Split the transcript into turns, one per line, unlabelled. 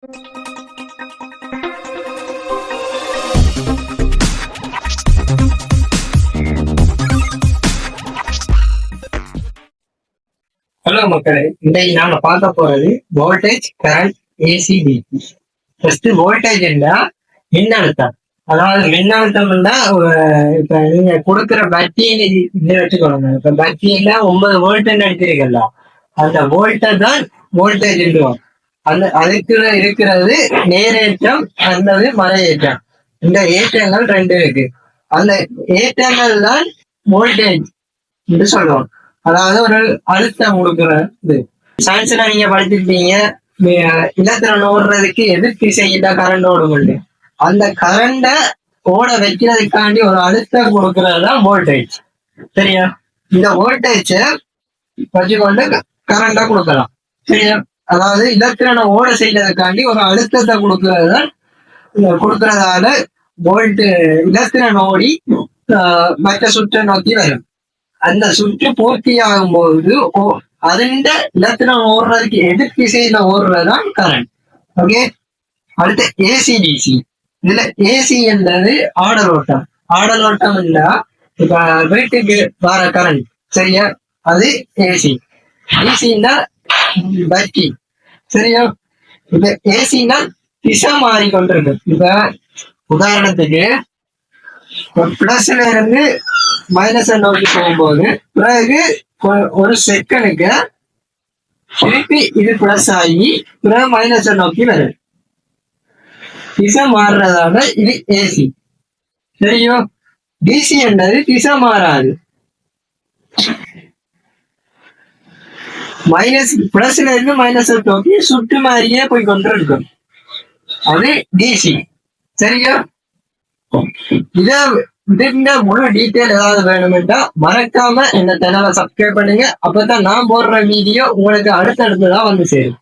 Hello மக்களே, இன்றைக்கு நாம பார்க்க போறது voltage, current, AC, DC. First voltage என்றா மின்னழுத்தம். அதாவது மின்னழுத்தம் இப்ப நீங்க கொடுக்குற பேட்டரியை வச்சுக்கோங்க. இப்ப பேட்டரியில 9 வோல்ட் எடுத்திருக்கல, அந்த வோல்ட்டை தான் வோல்டேஜ் என்றுவோம். அதுக்கு இருக்கிறது நேரேற்றம் அல்லது மறையேற்றம். இந்த ஏற்றங்கள் 2 இருக்கு. அந்த ஏற்றங்கள் தான் வோல்டேஜ் என்று சொல்லுவோம். அதாவது ஒரு அழுத்தம் கொடுக்கறது. சயின்ஸ்ல நீங்க படிச்சிருப்பீங்க, இலத்திரன் ஓடுறதுக்கு எதிர்த்து செய்யல கரண்ட் ஓடும். அந்த கரண்ட ஓட வைக்கிறதுக்காண்டி ஒரு அழுத்தம் கொடுக்கறது தான் வோல்டேஜ். சரியா? இந்த வோல்டேஜ வச்சுக்கொண்டு கரண்டா கொடுக்கலாம். சரியா? அதாவது இலத்திரனை ஓட செய்யறதுக்காண்டி ஒரு அழுத்தத்தை கொடுக்கறதால இலத்திரன் ஓடி மற்ற சுற்றை நோக்கி வரும். அந்த சுற்று பூர்த்தி ஆகும் போது அதுண்ட இலத்திரம் ஓடுறதுக்கு எதிர் திசையில ஓடுறதுதான் கரண்ட். ஓகே, அடுத்து ஏசி டிசி. இதுல ஏசி என்றது ஆடல் ஓட்டம். ஆடல் ஓட்டம் இல்ல, இப்ப வீட்டுக்கு வர கரண்ட். சரியா? அது ஏசி. டிசின்னா பேட்டரி. சரியா? இப்ப ஏசின்னா திசை மாறிக்கொண்டிருக்கு. இப்ப உதாரணத்துக்கு பிளஸ்ல இருந்து மைனஸ் நோக்கி போகும்போது பிறகு ஒரு செகண்டுக்கு திருப்பி இது பிளஸ் ஆகி பிறகு மைனஸ் நோக்கி வருது. திசை மாறுறதால இது ஏசி. சரியோ? டிசி என்றது திசை மாறாது. பிளஸ்ல இருந்து மைனஸ் நோக்கி சுற்று மாதிரியே போய் கொண்டு இருக்கும். அது டிசி. சரியா? இதுங்க முழு டீட்டெயில் ஏதாவது வேணும்னா மறக்காம இந்த சேனலை சப்ஸ்கிரைப் பண்ணுங்க. அப்பதான் நான் போடுற வீடியோ உங்களுக்கு அடுத்தடுத்துதான் வந்து சேரும்.